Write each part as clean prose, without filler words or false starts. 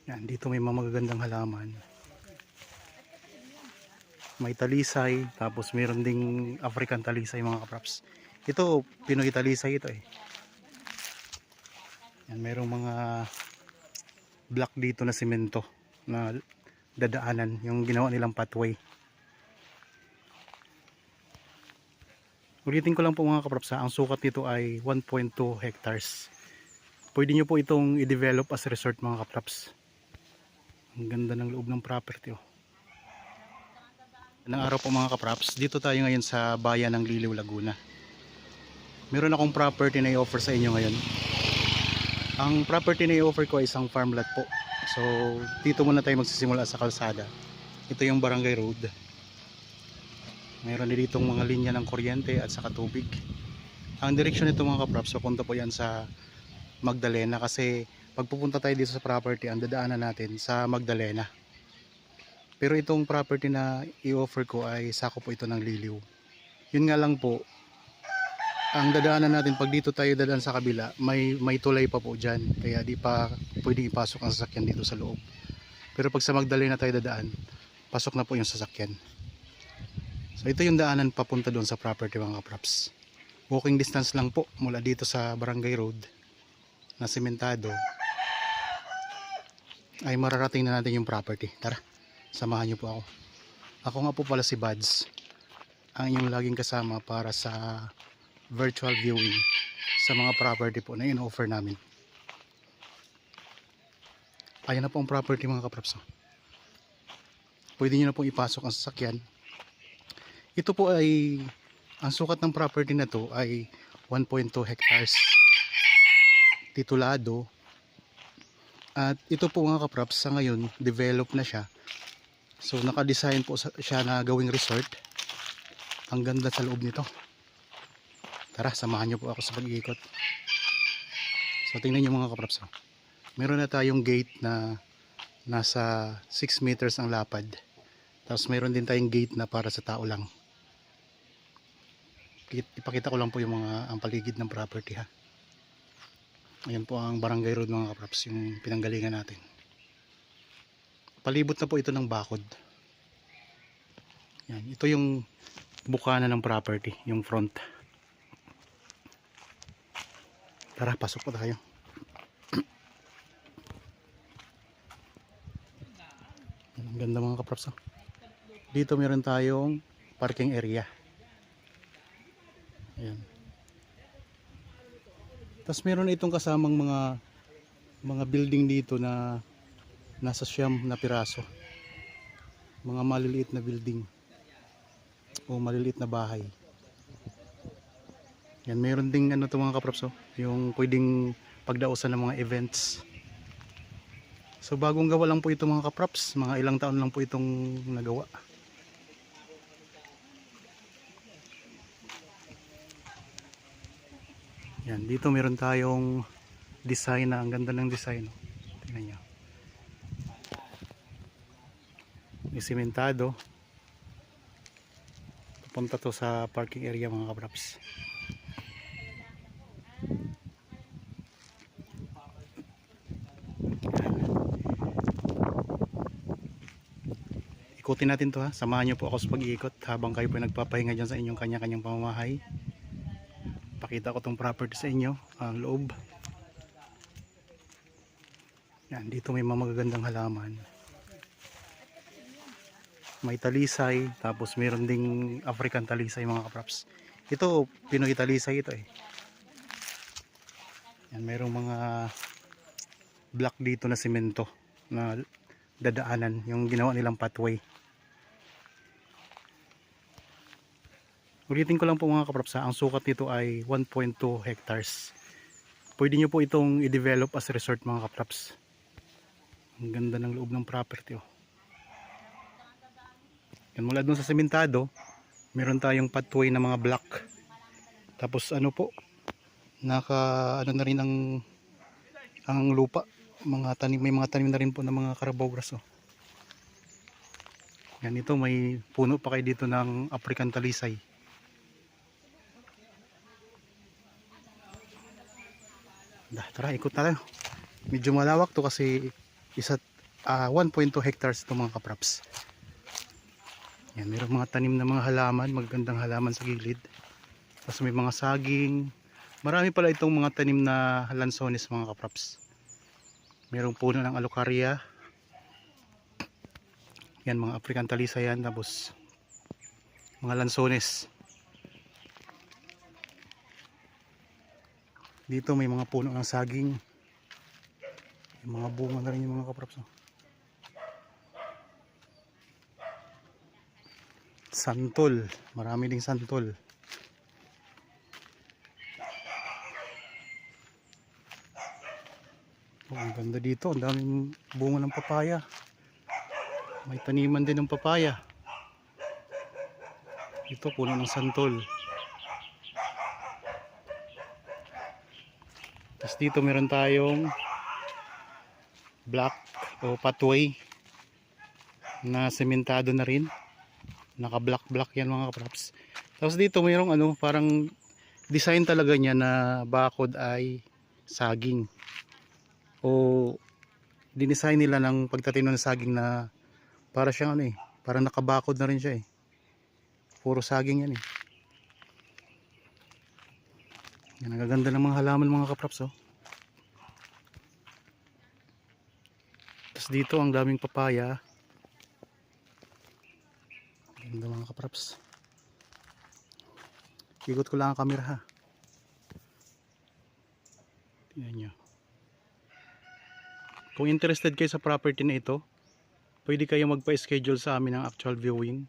Yan, dito may mga magagandang halaman. May talisay, tapos mayroon ding African talisay mga kapraps. Ito, Pinoy talisay ito eh. Yan, mayroong mga block dito na semento na dadaanan, yung ginawa nilang pathway. Ulitin ko lang po mga kapraps, ang sukat nito ay 1.2 hectares. Pwede nyo po itong i-develop as resort mga kapraps. Ang ganda ng loob ng property oh. Ng araw po mga kapraps, dito tayo ngayon sa bayan ng Liliw, Laguna. Meron akong property na i-offer sa inyo ngayon. Ang property na i-offer ko ay isang farm lot po. So dito muna tayo magsisimula sa kalsada. Ito yung barangay road. Meron din ditong mga linya ng kuryente at saka tubig. Ang direksyon nito mga kapraps, papunta po yan sa Magdalena, kasi pag pupunta tayo dito sa property, ang dadaanan natin sa Magdalena. Pero itong property na i-offer ko ay sakop po ito ng Liliw. Yun nga lang po, ang dadaanan natin pag dito tayo dadaan sa kabila, may tulay pa po dyan, kaya di pa pwedeng ipasok ang sasakyan dito sa loob. Pero pag sa Magdalena tayo dadaan, pasok na po yung sasakyan. So ito yung daanan papunta doon sa property mga kapraps. Walking distance lang po mula dito sa barangay road na sementado, ay mararating na natin yung property. Tara, samahan niyo po ako. Ako nga po pala si Bads, ang inyong laging kasama para sa virtual viewing sa mga property po na in-offer namin. Ayan na po ang property mga kapraps. Pwede nyo na pong ipasok ang sasakyan. Ito po ay, ang sukat ng property na to ay 1.2 hectares titulado. At ito po mga kapraps, sa ngayon develop na siya. So naka-design po siya na gawing resort. Ang ganda sa loob nito. Tara, samahan nyo po ako sa pag-iikot. So tingnan nyo mga kapraps, meron na tayong gate na nasa 6 meters ang lapad. Tapos meron din tayong gate na para sa tao lang. Ipakita ko lang po yung ang paligid ng property ha. Ayan po ang barangay road mga kapraps, yung pinanggalingan natin. Palibot na po ito ng bakod. Yan, ito yung bukana ng property, yung front. Tara, pasok po tayo. Ang ganda mga kapraps. Dito meron tayong parking area. Ayan. Tapos meron itong kasamang mga building dito na nasa 9 na piraso. Mga maliliit na building o maliliit na bahay. Yan, meron ding ano to mga kapraps, yung pwedeng pagdausan ng mga events. So bagong gawa lang po ito mga kapraps, mga ilang taon lang po itong nagawa. Yan, dito meron tayong design na ang ganda ng design. Tingnan nyo. May sementado. Pupunta to sa parking area mga kapraps. Ikutin natin to ha. Samahan nyo po ako sa pag-iikot habang kayo po nagpapahinga dyan sa inyong kanya-kanyang pamamahay. Pakita ko tong property sa inyo, ang loob. Yan, dito may mga magagandang halaman. May talisay, tapos meron ding African talisay mga kapraps. Ito, Pinoy talisay ito eh. Yan, mayroong mga block dito na semento na dadaanan, yung ginawa nilang pathway. Ulitin ko lang po mga kapraps, ang sukat nito ay 1.2 hectares. Pwede nyo po itong i-develop as resort mga kapraps. Ang ganda ng loob ng property oh. Yan, mula dun sa sementado, meron tayong pathway na mga block. Tapos ano po, ano na rin ang lupa, mga tanim, may mga tanim na rin po ng mga carabao grass oh. Yan, ito may puno pa kayo dito ng African talisay. Tara, ikot na lang. Medyo malawak to kasi 1.2 hectares ito mga kapraps. Yan, mayroong mga tanim na mga halaman, magandang halaman sa gilid. Tapos may mga saging. Marami pala itong mga tanim na lansones mga kapraps. Mayroong puno ng alocaria. Yan, mga African talisa yan. Tapos mga lansones. Dito may mga puno ng saging. May mga bunga na rin yung mga kapraps. Santol. Marami ding santol. Oh, ang ganda dito. Ang daming bunga ng papaya. May taniman din ng papaya. Ito puno ng santol. Tapos dito meron tayong black o pathway na sementado na rin. Naka black yan mga kapraps. Tapos dito mayroong parang design talaga niya na bakod ay saging. O dinesign nila ng pagtatino ng saging na para siyang parang nakabakod na rin siya puro saging yan yan, ang gaganda ng mga halaman mga kapraps Tapos dito ang daming papaya. Ganda mga kapraps. Ikot ko lang ang camera ha. Tingnan nyo. Kung interested kayo sa property na ito, pwede kayo magpa-schedule sa amin ng actual viewing.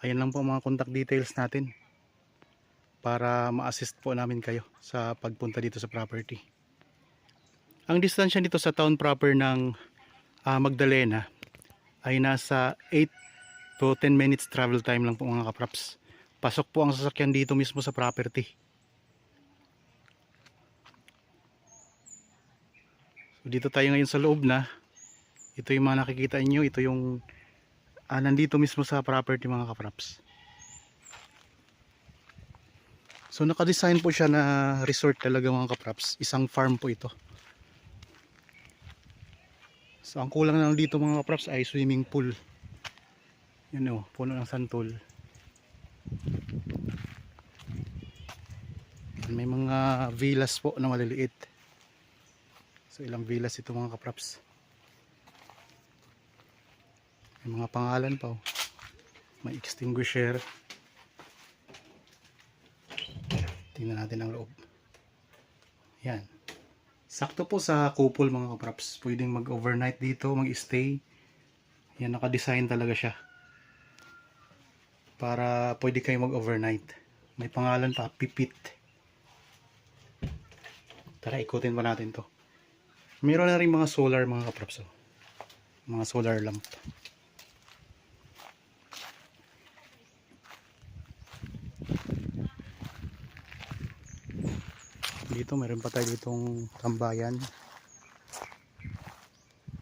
Ayan lang po mga contact details natin para ma-assist po namin kayo sa pagpunta dito sa property. Ang distansya dito sa town proper ng Magdalena ay nasa 8 to 10 minutes travel time lang po mga kapraps. Pasok po ang sasakyan dito mismo sa property. So dito tayo ngayon sa loob na. Ito yung mga nakikita nyo. Ito yung nandito mismo sa property mga kapraps. So nakadesign po siya na resort talaga mga kapraps. Isang farm po ito. So ang kulang na lang dito mga kapraps ay swimming pool. Yan puno ng santol. May mga villas po na maliliit. So ilang villas ito mga kapraps. May mga pangalan pa May extinguisher. Tingnan natin ang loob. Yan. Sakto po sa kupol mga kapraps. Pwedeng mag-overnight dito, mag-stay. Yan, naka-design talaga siya. Para pwede kayo mag-overnight. May pangalan pa, Pipit. Tara, ikutin pa natin to. Meron na rin mga solar mga kapraps. Mga solar lamp. Dito meron pa tayo ditong tambayan.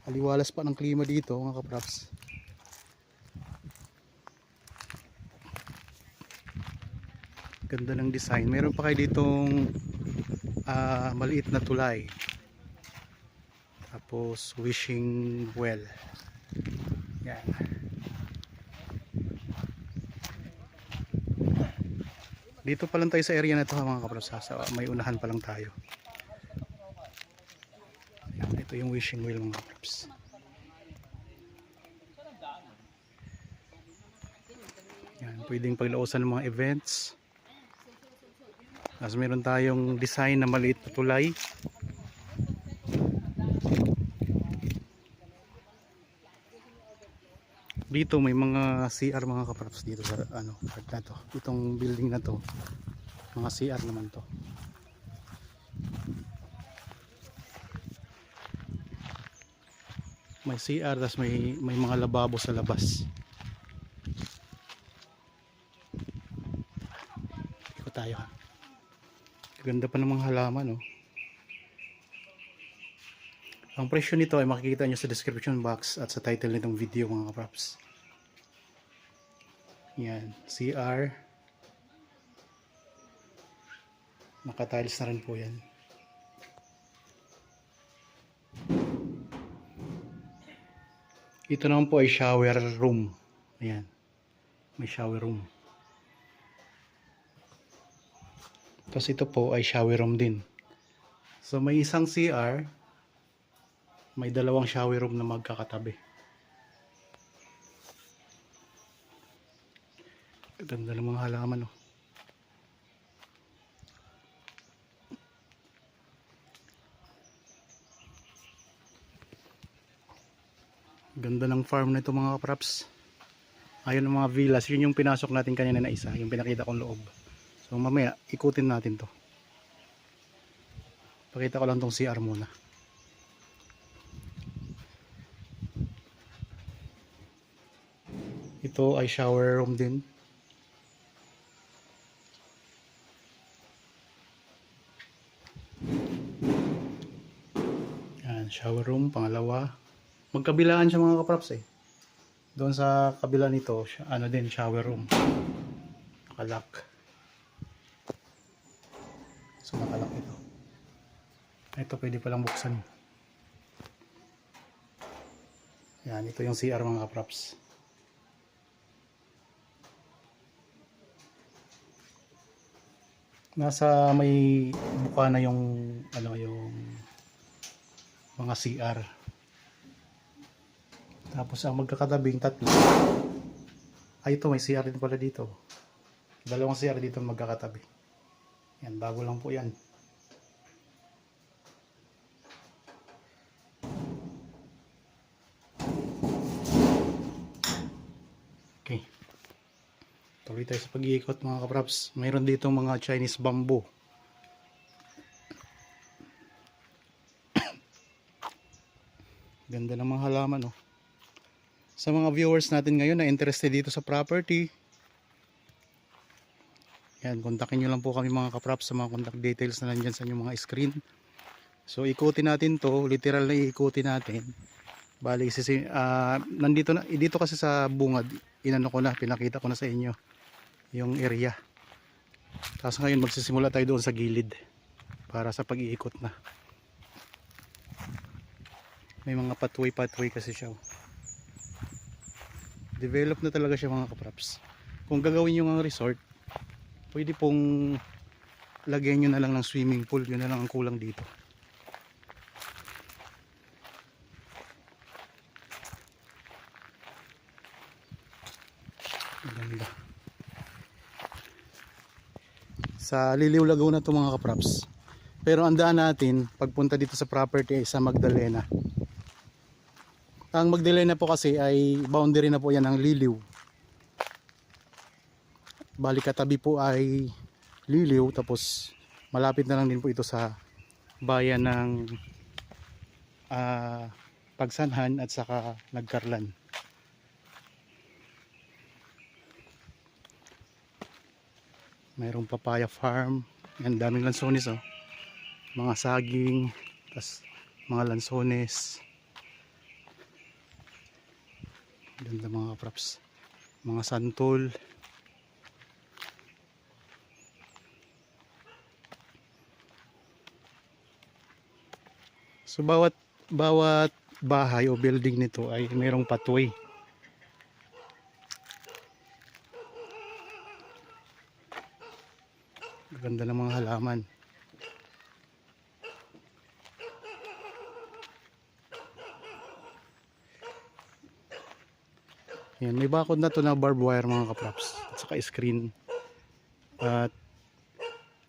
Aliwalas pa ng klima dito mga kapraps. Ganda ng design. Meron pa kayo ditong maliit na tulay. Tapos wishing well. Yan. Dito pa lang tayo sa area na ito mga kapraps. May unahan pa lang tayo. Yan, ito yung wishing well mga kapraps. Yan, pwedeng paglausan ng mga events. Tapos meron tayong design na maliit na tulay. Dito may mga CR mga kapraps dito sa part na to. Itong building na to. Mga CR naman to. May CR tapos may mga lababo sa labas. Ikot tayo ha. Ganda pa ng mga halaman Ang presyo nito ay makikita nyo sa description box at sa title nitong video mga kapraps. Yan, CR. Naka-tiles na rin po yan. Ito naman po ay shower room. Ayan. May shower room. Tapos ito po ay shower room din. So may isang CR, may dalawang shower room na magkakatabi. Ganda ng mga halaman, oh. Ganda ng farm na ito mga kapraps. Ayun ang mga villas. Yun yung pinasok natin kanina na isa. Yung pinakita kong loob. So mamaya ikutin natin to. Pakita ko lang tong CR muna. Ito ay shower room din. Yan, shower room, pangalawa. Magkabilaan siya mga kapraps eh. Doon sa kabila nito, ano din, shower room. Nakalak. So nakalak ito. Ito pwede palang buksan. Yan, ito yung CR mga kapraps. Nasa may buka na yung ano yung mga CR. Tapos ang magkakatabing tatlo. Ay ito may CR din pala dito. Dalawang CR dito magkakatabi. Yan, bago lang po yan. Okay. Tuloy tayo sa pag-iikot mga kapraps. Mayroon dito mga Chinese bamboo. Ganda ng mga halaman, oh. Sa mga viewers natin ngayon na interested dito sa property, yan, kontakin nyo lang po kami mga kapraps sa mga contact details na nandyan sa inyong mga screen. So ikutin natin to, literal na ikutin natin. Bali, nandito na, dito kasi sa bungad, inano ko na, pinakita ko na sa inyo yung area. Tapos ngayon magsisimula tayo doon sa gilid para sa pag-iikot na. May mga pathway kasi siya. Develop na talaga siya mga kapraps. Kung gagawin nyo ang resort, pwede pong lagyan nyo na lang ng swimming pool. Yun na lang ang kulang dito. Ganda. Sa Liliw Laguna to mga kapraps. Pero ang daan natin pagpunta dito sa property ay sa Magdalena. Ang Magdalena po kasi ay boundary na po yan ng Liliw. Bali katabi po ay Liliw, tapos malapit na lang din po ito sa bayan ng Pagsanhan at saka Nagkarlan. Mayroong papaya farm. Yan, daming lansones, oh. Mga saging, tas mga lansones. Ganda mga kapraps. Mga santol. So bawat bahay o building nito ay mayroong pathway. Ganda ng mga halaman. Yan, may bakod na to na barbed wire mga kapraps at saka screen. At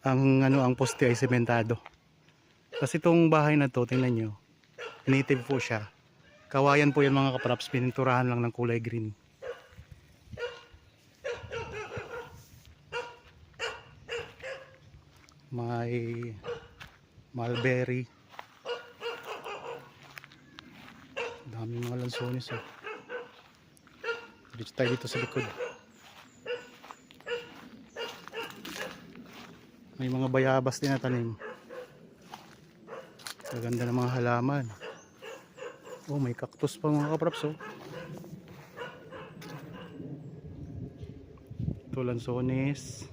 ang poste ay sementado. Kasi itong bahay na to, tingnan nyo, native po siya. Kawayan po yan mga kapraps, pininturahan lang ng kulay green. May mulberry. Dami mga lansones, oh. Dito tayo dito sa likod. May mga bayabas din na tanim. Maganda ng mga halaman. Oh, may cactus pa mga kapraps, oh. Ito lansones.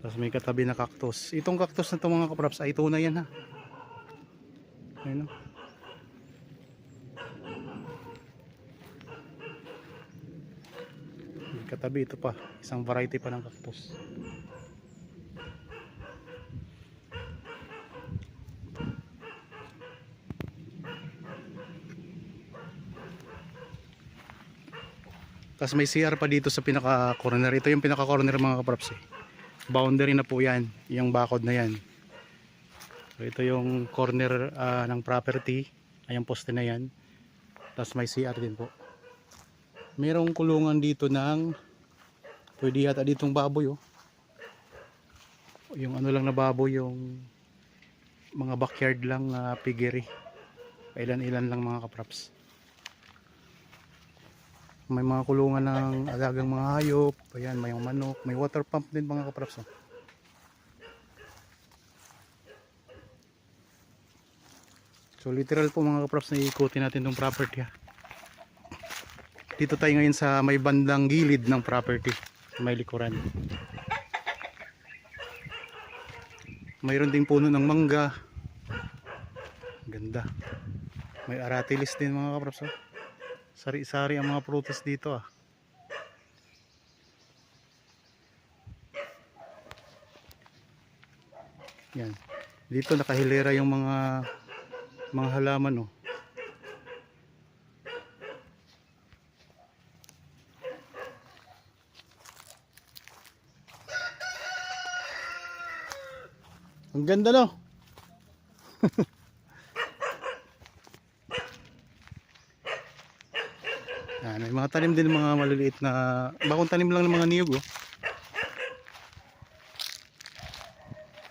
Tapos may katabi na cactus. Itong cactus na ito mga kapraps ay tunay yan, ha. Ayun, oh. Katabi ito pa, isang variety pa ng cactus. Tapos may CR pa dito sa pinaka corner. Ito yung pinaka corner mga kaprops eh. Boundary na po yan, yung bakod na yan. So ito yung corner ng property. Ayang poste na yan. Tapos may CR din po. Merong kulungan dito ng pwede yata ditong baboy oh. Yung ano lang na baboy, yung mga backyard lang na piggery. Ilan-ilan lang mga kaprops. May mga kulungan ng alagang mga hayop. Ayan, may manok. May water pump din mga kaprops oh. So literal po mga kaprops na iikutin natin itong property ha. Dito tayo ngayon sa may bandang gilid ng property. May likuran. Mayroon ding puno ng mangga. Ganda. May aratilis din mga kaprops oh. Sari-sari ang mga prutas dito ah. Yan. Dito nakahilera yung mga halaman oh. Ang ganda no. Yan, may mga tanim din mga maliliit na bakong tanim lang ng mga niyog oh.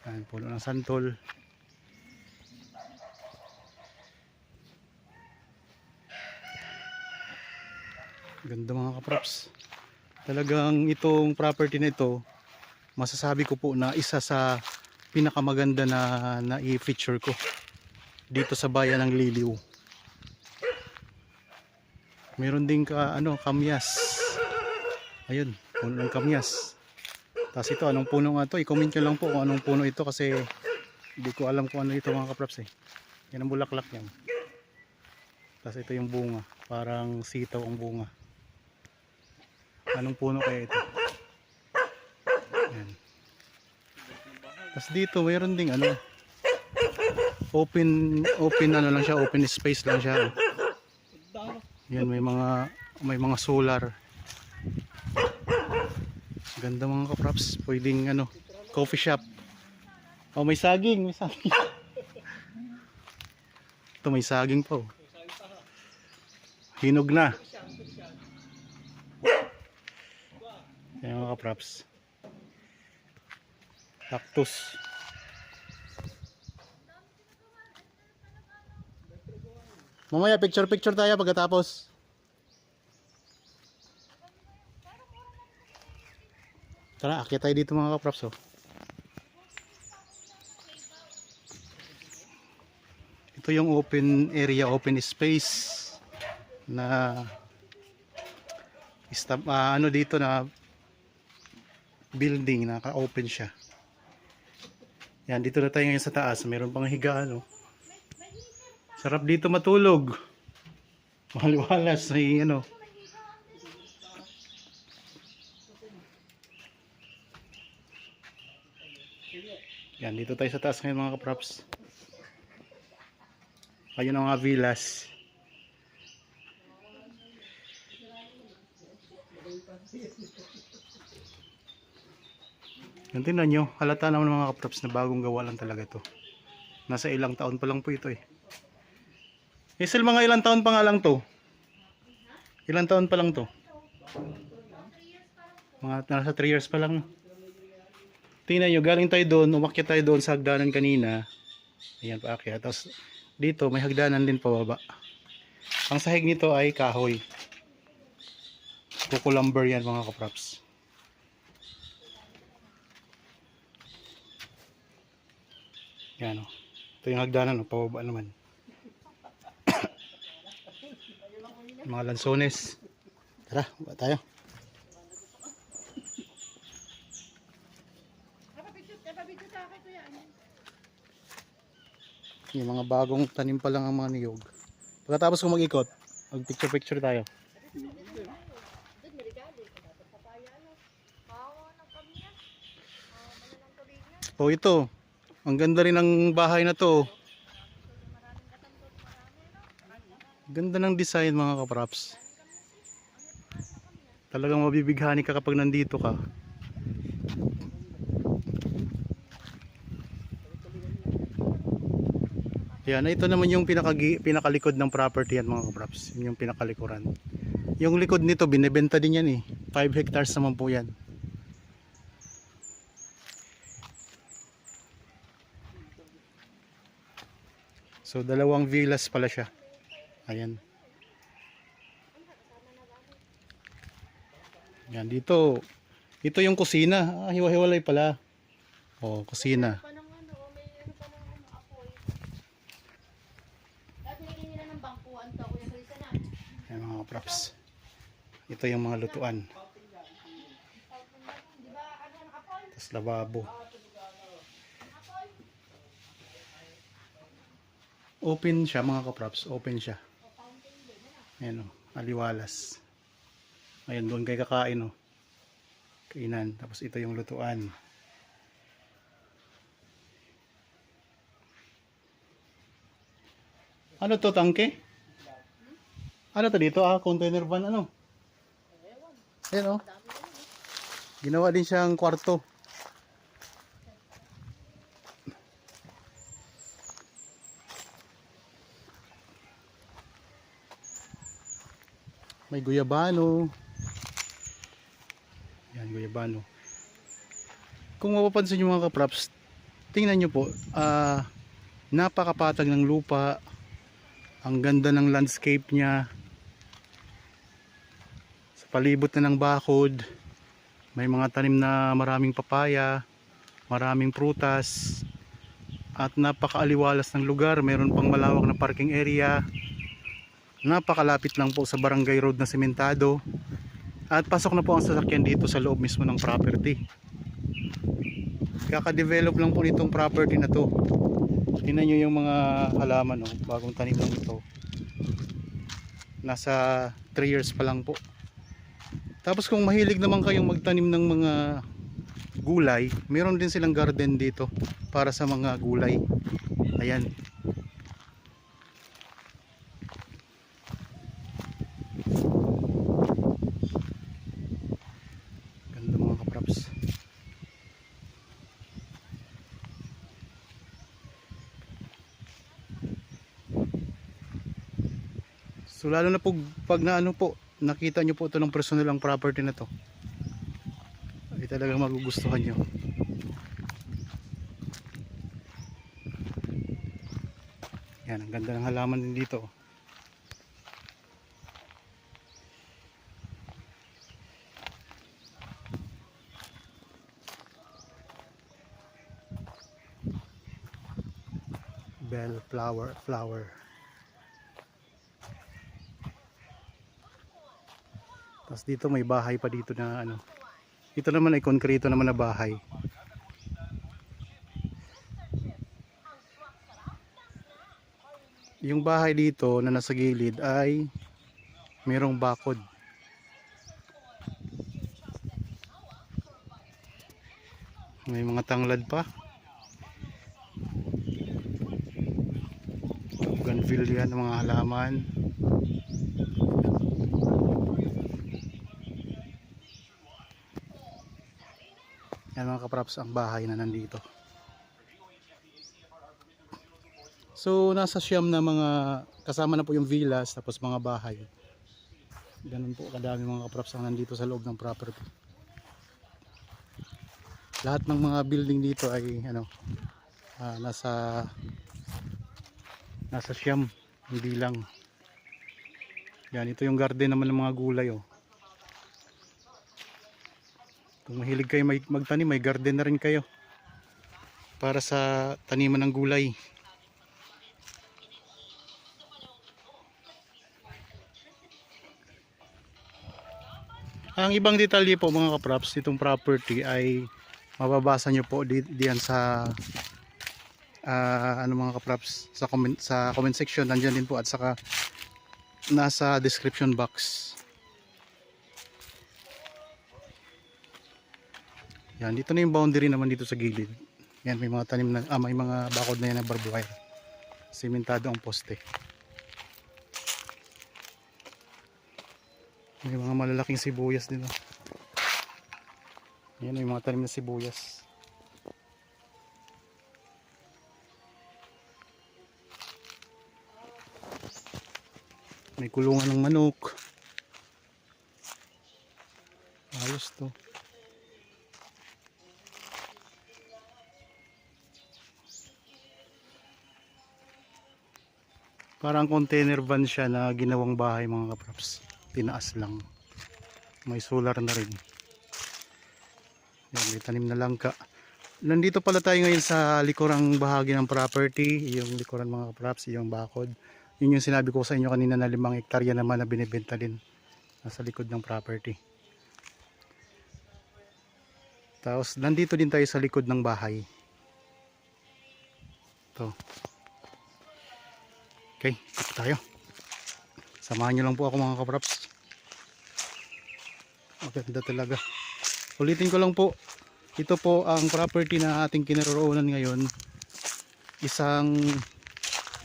Yan, puno ng santol. Ganda mga kaprops. Talagang itong property na ito, masasabi ko po na isa sa pinakamaganda na i-feature ko dito sa bayan ng Liliw. Meron din kamyas. Ayun, puno ng kamyas. Tapos ito, anong puno nga ito? I-comment nyo lang po kung anong puno ito kasi hindi ko alam kung ano ito mga kaprops eh. Yan ang bulaklak niyan. Tapos ito yung bunga. Parang sitaw ang bunga. Anong puno kaya ito? Yan. Tapos dito mayroon ding open lang siya, open space lang siya. Yan, may mga solar. Ganda mga kaprops. Pwedeng coffee shop. Oh, may saging. Ito may saging pa oh. Hinog na. Yan mga kaprops. Cactus. Mamaya picture tayo pagkatapos. Tara, akyat tayo dito mga kaprops oh. Ito yung open area, open space na dito na building, naka-open siya. Yan, dito na tayo ngayon sa taas. Meron pang higaan oh. Sarap dito matulog. Maliwalas may Yan, dito tayo sa taas ngayon mga kaprops. Ayun ang mga villas. Yan, tingnan nyo. Halata naman mga kaprops na bagong gawa lang talaga to. Nasa ilang taon pa lang po ito eh. Hazel, mga ilang taon pa nga lang to? Ilang taon pa lang to? Mga nasa 3 years pa lang. Tingnan nyo, galing tayo doon, umakyat tayo doon sa hagdanan kanina. Ayan, paakyat. Tapos dito, may hagdanan din pababa. Ang sahig nito ay kahoy. Kukulumber yan mga kaprops. Yan o. Ito yung hagdanan o, pababa naman. Mga lansones. Tara, baba tayo. Yung mga bagong tanim pa lang ang mga niyog. Pagkatapos kung mag-ikot, mag picture tayo. Oh, ito. Ang ganda rin ng bahay na to. Ganda ng design mga kapraps. Talagang mabibighani ka kapag nandito ka. Yan, ito naman yung pinakalikod ng property yan mga kapraps. Yun yung pinakalikuran. Yung likod nito binebenta din yan eh. 5 hectares naman po yan. So dalawang villas pala siya. Ayan. Yan dito. Ito yung kusina. Ah, hiwa-hiwalay pala. Oh, kusina. Ayan mga props. Ito yung mga lutuan. Tapos lababo. Open siya mga kaprops. Open siya. Ayan o. Aliwalas. Ayan doon kayo kakain o. Kainan. Tapos ito yung lutuan. Ano to, tangke? Ano to dito? Ah, container van ano? Ayan o. Ginawa din siyang kwarto. May guyabano. Yan, guyabano. Kung mapapansin nyo mga kaprops, tingnan nyo po, napakapatag ng lupa. Ang ganda ng landscape niya. Sa palibot na ng bakod, may mga tanim na maraming papaya, maraming prutas, at napakaaliwalas ng lugar. Mayroon pang malawak na parking area. Napakalapit lang po sa barangay road na sementado. At pasok na po ang sasakyan dito sa loob mismo ng property. Kaka-develop lang po nitong property na to. Tingnan nyo yung mga halaman, oh. Bagong tanim lang ito. Nasa 3 years pa lang po. Tapos kung mahilig naman kayong magtanim ng mga gulay, meron din silang garden dito para sa mga gulay. Ayan. Ganda mga kaprops. So lalo na po pag na ano po, nakita nyo po ito ng personal ang property na to, ay talagang magugustuhan nyo. Yan, ang ganda ng halaman din dito. Bell flower. Tapos dito may bahay pa dito na ano. Ito naman ay konkreto naman na bahay. Yung bahay dito na nasa gilid ay mayroong bakod. May mga tanglad pa. Bougainvillea ng mga halaman. Yan mga kaprops ang bahay na nandito. So nasa siyam na mga, kasama na po yung villas tapos mga bahay. Ganun po kadami mga kaprops ang nandito sa loob ng property. Lahat ng mga building dito ay ano, nasa siyam, hindi lang. Yan, ito yung garden naman ng mga gulay oh. Kung mahilig kayo magtanim, may garden na rin kayo para sa taniman ng gulay. Ang ibang detalye po mga kaprops, itong property ay mababasa nyo po diyan sa ano mga kaprops, sa comment section, nandiyan din po, at saka nasa description box. Yan, dito na yung boundary naman dito sa gilid. Yan, may mga tanim na, may mga bakod na yan na barbed wire. Simentado ang poste. May mga malalaking sibuyas din. Yan, may mga tanim na sibuyas. May kulungan ng manok. Ayos to. Parang container van siya na ginawang bahay mga kaprops. Tinaas lang. May solar na rin. Yan, may tanim na langka. Nandito pala tayo ngayon sa likurang bahagi ng property. Yung likuran mga kaprops, yung bakod. Yun yung sinabi ko sa inyo kanina na 5 hektarya naman na binibenta din. Nasa likod ng property. Tapos nandito din tayo sa likod ng bahay. Ito. Okay, ito tayo. Samahan nyo lang po ako mga kaprops. Maganda talaga. Ulitin ko lang po. Ito po ang property na ating kinaroroonan ngayon. Isang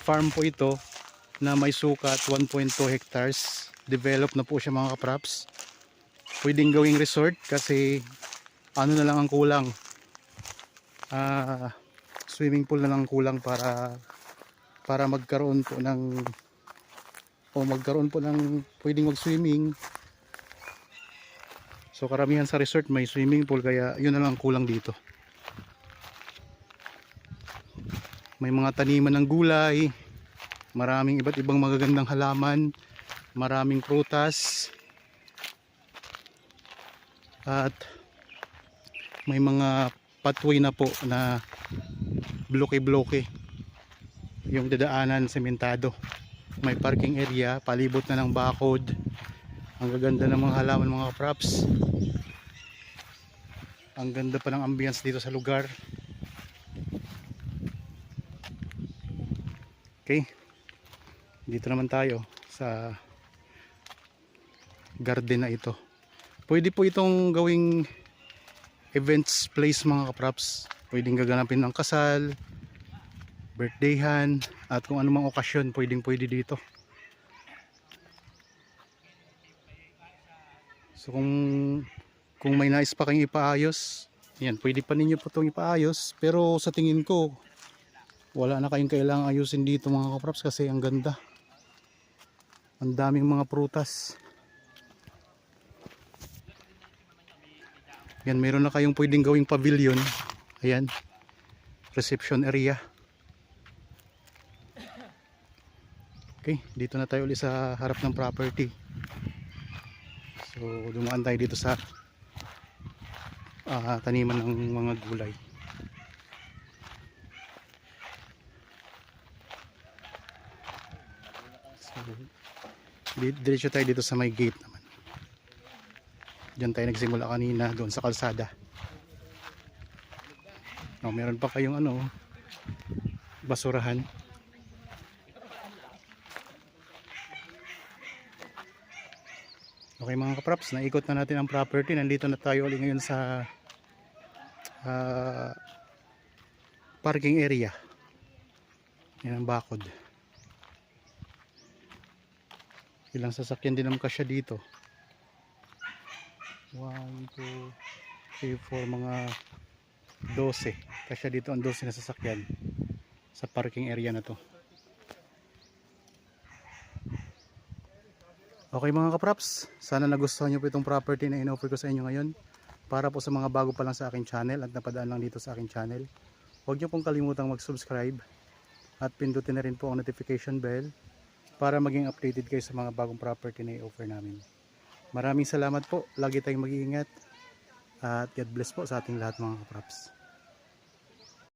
farm po ito na may sukat 1.2 hectares. Develop na po siya mga kaprops. Pwedeng gawing resort kasi ano na lang ang kulang. Swimming pool na lang kulang para magkaroon po ng pwedeng mag-swimming. So karamihan sa resort may swimming pool kaya yun na lang kulang dito. May mga taniman ng gulay, maraming iba't ibang magagandang halaman, maraming prutas, at may mga pathway na po na bloke-bloke yung dadaanan sementado. May parking area, palibot na ng bakod. Ang gaganda ng mga halaman mga props. Ang ganda pa ng ambience dito sa lugar. Okay, dito naman tayo sa garden na ito. Pwede po itong gawing events place mga kaprops. Pwedeng gaganapin ng kasal, birthdayhan, at kung anumang okasyon pwede dito. So kung may nais pa kayong ipaayos, yan, pwede pa ninyo po itong ipaayos. Pero sa tingin ko wala na kayong kailangang ayusin dito mga kaprops kasi ang ganda. Ang daming mga prutas. Yan, meron na kayong pwedeng gawing pavilion. Ayan, reception area. Okay, dito na tayo ulit sa harap ng property. So dumaan tayo dito sa taniman ng mga gulay. So diretso tayo dito sa may gate naman. Diyan tayo nagsimula kanina, doon sa kalsada. Meron pa kayong basurahan. Okay mga kaprops, naikot na natin ang property. Nandito na tayo ulit ngayon sa parking area. Yan ang bakod. Ilang sasakyan din ang kasya dito. 1, 2, 3, 4, mga 12. Kasya dito ang 12 na sasakyan sa parking area na to. Okay mga kaprops, sana nagustuhan nyo po itong property na in-offer ko sa inyo ngayon. Para po sa mga bago pa lang sa aking channel at napadaan lang dito sa aking channel, huwag nyo pong kalimutang mag-subscribe at pindutin na rin po ang notification bell para maging updated kayo sa mga bagong property na i-offer namin. Maraming salamat po, lagi tayong mag-iingat at God bless po sa ating lahat mga kaprops.